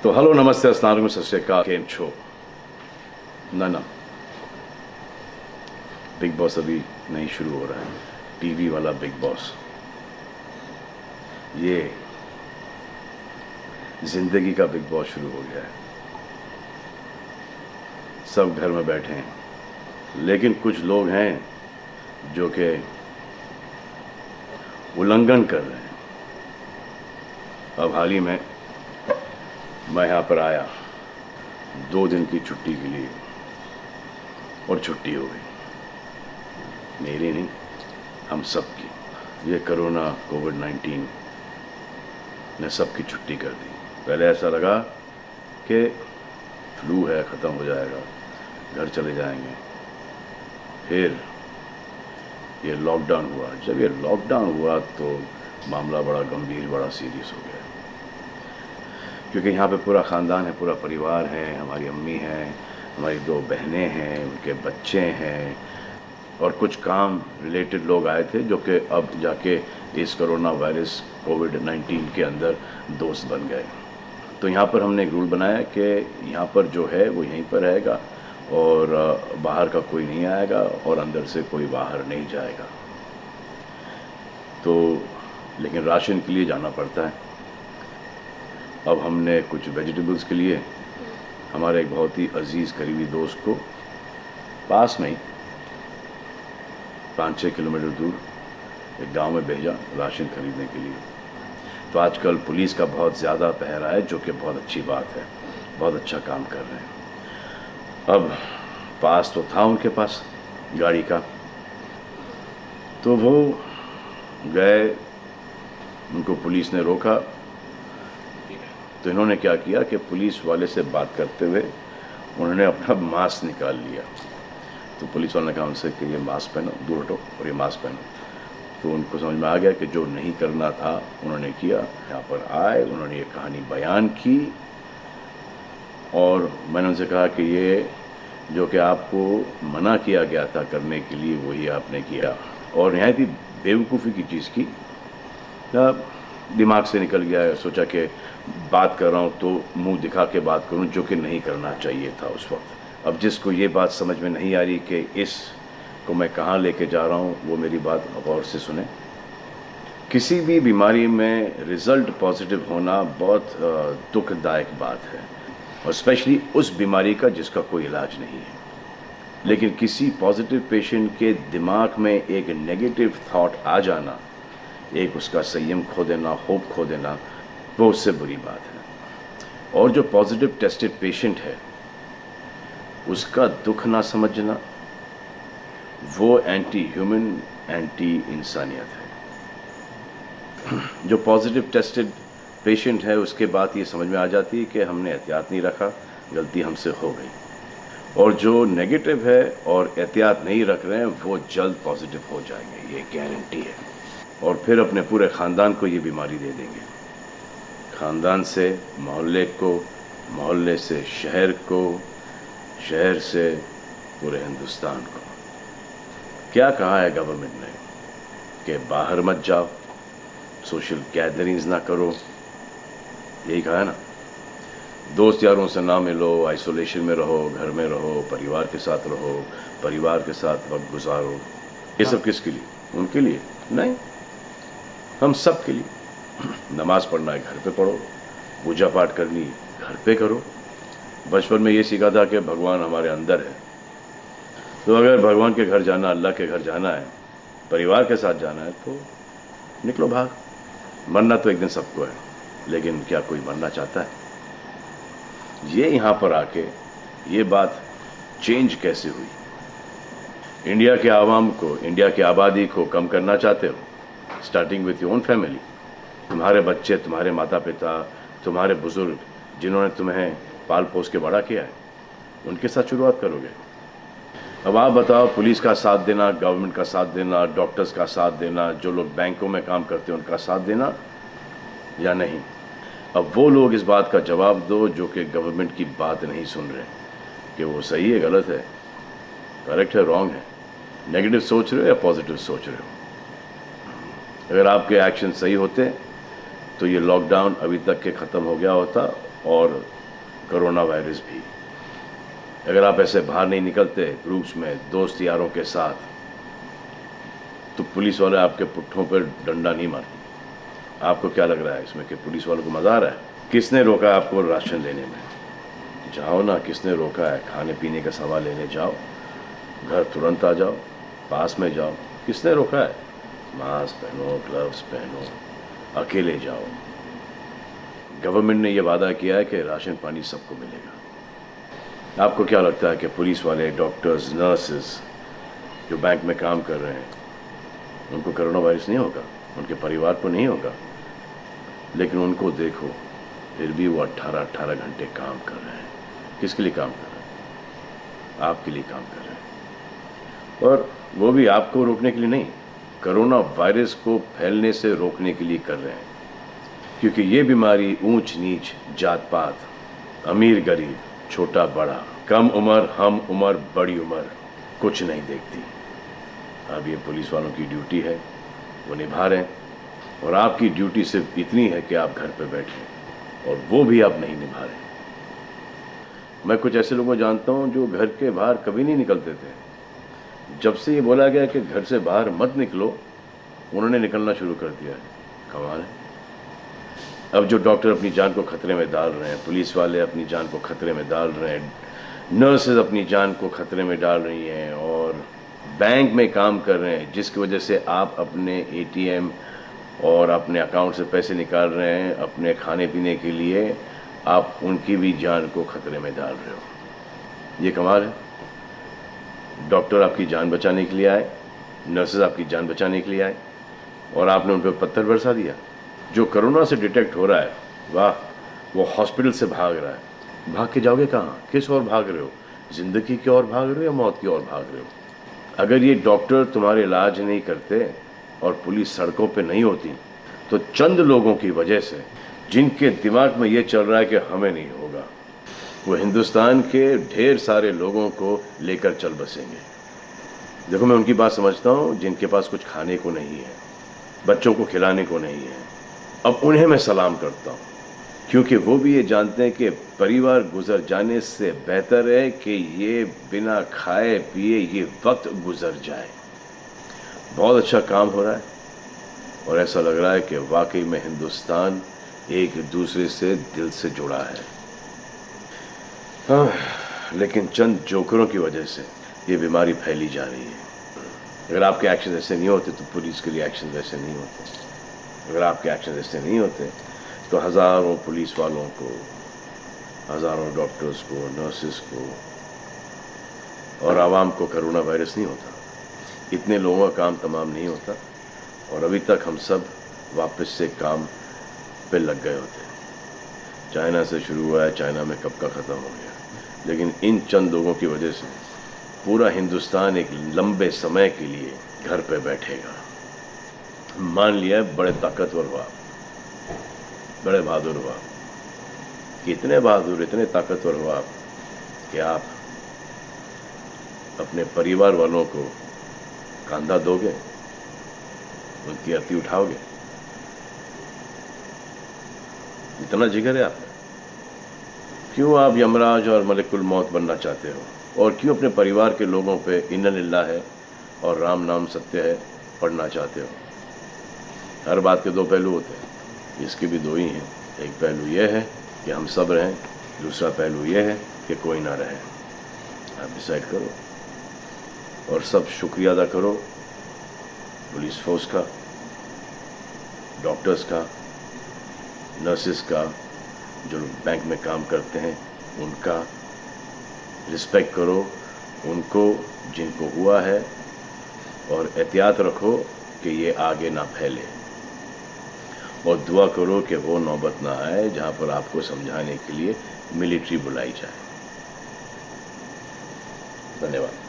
तो हेलो नमस्ते अस्सलाम सत श्री अकाल केम छो ना बिग बॉस अभी नहीं शुरू हो रहा है। टीवी वाला बिग बॉस, ये जिंदगी का बिग बॉस शुरू हो गया है। सब घर में बैठे हैं, लेकिन कुछ लोग हैं जो कि उल्लंघन कर रहे हैं। अब हाल ही में मैं यहाँ पर आया 2 दिन की छुट्टी के लिए, और छुट्टी हो गई। मेरी नहीं, हम सब की। ये कोरोना कोविड-19 ने सबकी छुट्टी कर दी। पहले ऐसा लगा कि फ्लू है, ख़त्म हो जाएगा, घर चले जाएंगे। फिर ये लॉकडाउन हुआ। जब ये लॉकडाउन हुआ तो मामला बड़ा गंभीर, बड़ा सीरियस हो गया, क्योंकि यहाँ पे पूरा ख़ानदान है, पूरा परिवार है। हमारी अम्मी हैं, हमारी 2 बहनें हैं, उनके बच्चे हैं, और कुछ काम रिलेटेड लोग आए थे जो कि अब जाके इस कोरोना वायरस कोविड-19 के अंदर दोस्त बन गए। तो यहाँ पर हमने एक रूल बनाया कि यहाँ पर जो है वो यहीं पर रहेगा, और बाहर का कोई नहीं आएगा, और अंदर से कोई बाहर नहीं जाएगा। तो लेकिन राशन के लिए जाना पड़ता है। अब हमने कुछ वेजिटेबल्स के लिए हमारे एक बहुत ही अजीज़ करीबी दोस्त को पास में ही 5-6 किलोमीटर दूर एक गांव में भेजा राशन खरीदने के लिए। तो आजकल पुलिस का बहुत ज़्यादा पहरा है, जो कि बहुत अच्छी बात है, बहुत अच्छा काम कर रहे हैं। अब पास तो था उनके पास गाड़ी का, तो वो गए, उनको पुलिस ने रोका। तो इन्होंने क्या किया कि पुलिस वाले से बात करते हुए उन्होंने अपना मास्क निकाल लिया। तो पुलिस वाले ने कहा उनसे कि ये मास्क पहनो, दूर हटो और ये मास्क पहनो। तो उनको समझ में आ गया कि जो नहीं करना था उन्होंने किया। यहाँ पर आए, उन्होंने ये कहानी बयान की, और मैंने उनसे कहा कि ये जो कि आपको मना किया गया था करने के लिए, वही आपने किया, और नहायत ही बेवकूफ़ी की चीज़ की। दिमाग से निकल गया। सोचा कि बात कर रहा हूँ तो मुंह दिखा के बात करूँ, जो कि नहीं करना चाहिए था उस वक्त। अब जिसको ये बात समझ में नहीं आ रही कि इस को मैं कहाँ लेके जा रहा हूँ, वो मेरी बात गौर से सुने। किसी भी बीमारी में रिज़ल्ट पॉजिटिव होना बहुत दुखदायक बात है, और स्पेशली उस बीमारी का जिसका कोई इलाज नहीं है। लेकिन किसी पॉजिटिव पेशेंट के दिमाग में एक नेगेटिव थॉट आ जाना, एक उसका संयम खो देना, होप खो देना, वो उससे बुरी बात है। और जो पॉजिटिव टेस्टेड पेशेंट है, उसका दुख ना समझना, वो एंटी ह्यूमन, एंटी इंसानियत है। जो पॉजिटिव टेस्टेड पेशेंट है, उसके बाद ये समझ में आ जाती है कि हमने एहतियात नहीं रखा, गलती हमसे हो गई। और जो नेगेटिव है और एहतियात नहीं रख रहे हैं, वो जल्द पॉजिटिव हो जाएंगे, ये गारंटी है। और फिर अपने पूरे ख़ानदान को ये बीमारी दे देंगे। ख़ानदान से मोहल्ले को, मोहल्ले से शहर को, शहर से पूरे हिंदुस्तान को। क्या कहा है गवर्नमेंट ने कि बाहर मत जाओ, सोशल गैदरिंग्स ना करो, यही कहा है ना। दोस्त यारों से ना मिलो, आइसोलेशन में रहो, घर में रहो, परिवार के साथ रहो, परिवार के साथ वक्त गुजारो। ये सब किसके लिए? उनके लिए नहीं, हम सब के लिए। नमाज पढ़ना है, घर पे पढ़ो। पूजा पाठ करनी है, घर पे करो। बचपन में ये सीखा था कि भगवान हमारे अंदर है। तो अगर भगवान के घर जाना, अल्लाह के घर जाना है, परिवार के साथ जाना है, तो निकलो भाग। मरना तो एक दिन सबको है, लेकिन क्या कोई मरना चाहता है? ये यहाँ पर आके ये बात चेंज कैसे हुई? इंडिया के आवाम को, इंडिया की आबादी को कम करना चाहते हो? Starting with your own family. तुम्हारे बच्चे, तुम्हारे माता पिता, तुम्हारे बुजुर्ग, जिन्होंने तुम्हें पाल पोस के बड़ा किया है, उनके साथ शुरुआत करोगे। अब आप बताओ, पुलिस का साथ देना, गवर्नमेंट का साथ देना, डॉक्टर्स का साथ देना, जो लोग बैंकों में काम करते हैं उनका साथ देना या नहीं? अब वो लोग इस बात का जवाब दो जो कि गवर्नमेंट की बात नहीं सुन रहे, कि वो सही है, गलत है, करेक्ट है, रॉन्ग है, नेगेटिव सोच रहे हो या पॉजिटिव सोच रहे हो। अगर आपके एक्शन सही होते तो ये लॉकडाउन अभी तक के ख़त्म हो गया होता, और कोरोना वायरस भी। अगर आप ऐसे बाहर नहीं निकलते ग्रुप्स में दोस्त यारों के साथ, तो पुलिस वाले आपके पुट्ठों पर डंडा नहीं मारते। आपको क्या लग रहा है इसमें कि पुलिस वालों को मजा आ रहा है? किसने रोका आपको राशन लेने में? जाओ ना, किसने रोका है? खाने पीने का सामान लेने जाओ, घर तुरंत आ जाओ, पास में जाओ, किसने रोका है? मास्क पहनो, ग्लव्स पहनो, अकेले जाओ। गवर्नमेंट ने यह वादा किया है कि राशन पानी सबको मिलेगा। आपको क्या लगता है कि पुलिस वाले, डॉक्टर्स, नर्सेस जो बैंक में काम कर रहे हैं, उनको कोरोना वायरस नहीं होगा? उनके परिवार को नहीं होगा? लेकिन उनको देखो, फिर भी वो 18-18 घंटे काम कर रहे हैं। किसके लिए काम कर रहे हैं? आपके लिए काम कर रहे हैं। और वो भी आपको रोकने के लिए नहीं, कोरोना वायरस को फैलने से रोकने के लिए कर रहे हैं। क्योंकि ये बीमारी ऊंच नीच, जात पात, अमीर गरीब, छोटा बड़ा, कम उम्र, हम उम्र, बड़ी उम्र कुछ नहीं देखती। अब ये पुलिस वालों की ड्यूटी है, वो निभा रहे हैं। और आपकी ड्यूटी सिर्फ इतनी है कि आप घर पे बैठें, और वो भी आप नहीं निभा रहे। मैं कुछ ऐसे लोगों को जानता हूं जो घर के बाहर कभी नहीं निकलते थे। जब से ये बोला गया कि घर से बाहर मत निकलो, उन्होंने निकलना शुरू कर दिया है। कमाल है। अब जो डॉक्टर अपनी जान को खतरे में डाल रहे हैं, पुलिस वाले अपनी जान को खतरे में डाल रहे हैं, नर्सेज अपनी जान को खतरे में डाल रही हैं, और बैंक में काम कर रहे हैं, जिसकी वजह से आप अपने एटीएम और अपने अकाउंट से पैसे निकाल रहे हैं अपने खाने पीने के लिए, आप उनकी भी जान को खतरे में डाल रहे हो। ये कमाल है। डॉक्टर आपकी जान बचाने के लिए आए, नर्सेज आपकी जान बचाने के लिए आए, और आपने उन पर पत्थर बरसा दिया। जो कोरोना से डिटेक्ट हो रहा है, वाह, वो हॉस्पिटल से भाग रहा है। भाग के जाओगे कहाँ? किस ओर भाग रहे हो? जिंदगी की ओर भाग रहे हो या मौत की ओर भाग रहे हो? अगर ये डॉक्टर तुम्हारे इलाज नहीं करते और पुलिस सड़कों पे नहीं होती, तो चंद लोगों की वजह से, जिनके दिमाग में ये चल रहा है कि हमें नहीं होगा, वो हिंदुस्तान के ढेर सारे लोगों को लेकर चल बसेंगे। देखो, मैं उनकी बात समझता हूँ जिनके पास कुछ खाने को नहीं है, बच्चों को खिलाने को नहीं है। अब उन्हें मैं सलाम करता हूँ, क्योंकि वो भी ये जानते हैं कि परिवार गुजर जाने से बेहतर है कि ये बिना खाए पिए ये वक्त गुजर जाए। बहुत अच्छा काम हो रहा है, और ऐसा लग रहा है कि वाकई में हिंदुस्तान एक दूसरे से दिल से जुड़ा है। लेकिन चंद जोकरों की वजह से ये बीमारी फैली जा रही है। अगर आपके एक्शन ऐसे नहीं होते तो पुलिस के लिए एक्शन वैसे नहीं होते। अगर आपके एक्शन ऐसे नहीं होते तो हज़ारों पुलिस वालों को, हज़ारों डॉक्टर्स को, नर्सेस को और आवाम को कोरोना वायरस नहीं होता। इतने लोगों का काम तमाम नहीं होता, और अभी तक हम सब वापस से काम पे लग गए होते। चाइना से शुरू हुआ है, चाइना में कब का ख़त्म हो गया। लेकिन इन चंद लोगों की वजह से पूरा हिंदुस्तान एक लंबे समय के लिए घर पे बैठेगा। मान लिया बड़े ताकतवर हुआ, बड़े बहादुर हुआ, कितने बहादुर, इतने ताकतवर हुआ कि आप अपने परिवार वालों को कंधा दोगे, उनकी अर्थी उठाओगे। इतना जिगर है आप में। क्यों आप यमराज और मलिकुल मौत बनना चाहते हो? और क्यों अपने परिवार के लोगों पे इन्ना लिल्लाह है और राम नाम सत्य है पढ़ना चाहते हो? हर बात के दो पहलू होते हैं, इसके भी दो ही हैं। एक पहलू यह है कि हम सब रहें, दूसरा पहलू यह है कि कोई ना रहे। आप डिसाइड करो, और सब शुक्रिया अदा करो पुलिस फोर्स का, डॉक्टर्स का, नर्सेस का, जो बैंक में काम करते हैं उनका रिस्पेक्ट करो, उनको जिनको हुआ है, और एहतियात रखो कि ये आगे ना फैले, और दुआ करो कि वो नौबत ना आए जहाँ पर आपको समझाने के लिए मिलिट्री बुलाई जाए। धन्यवाद।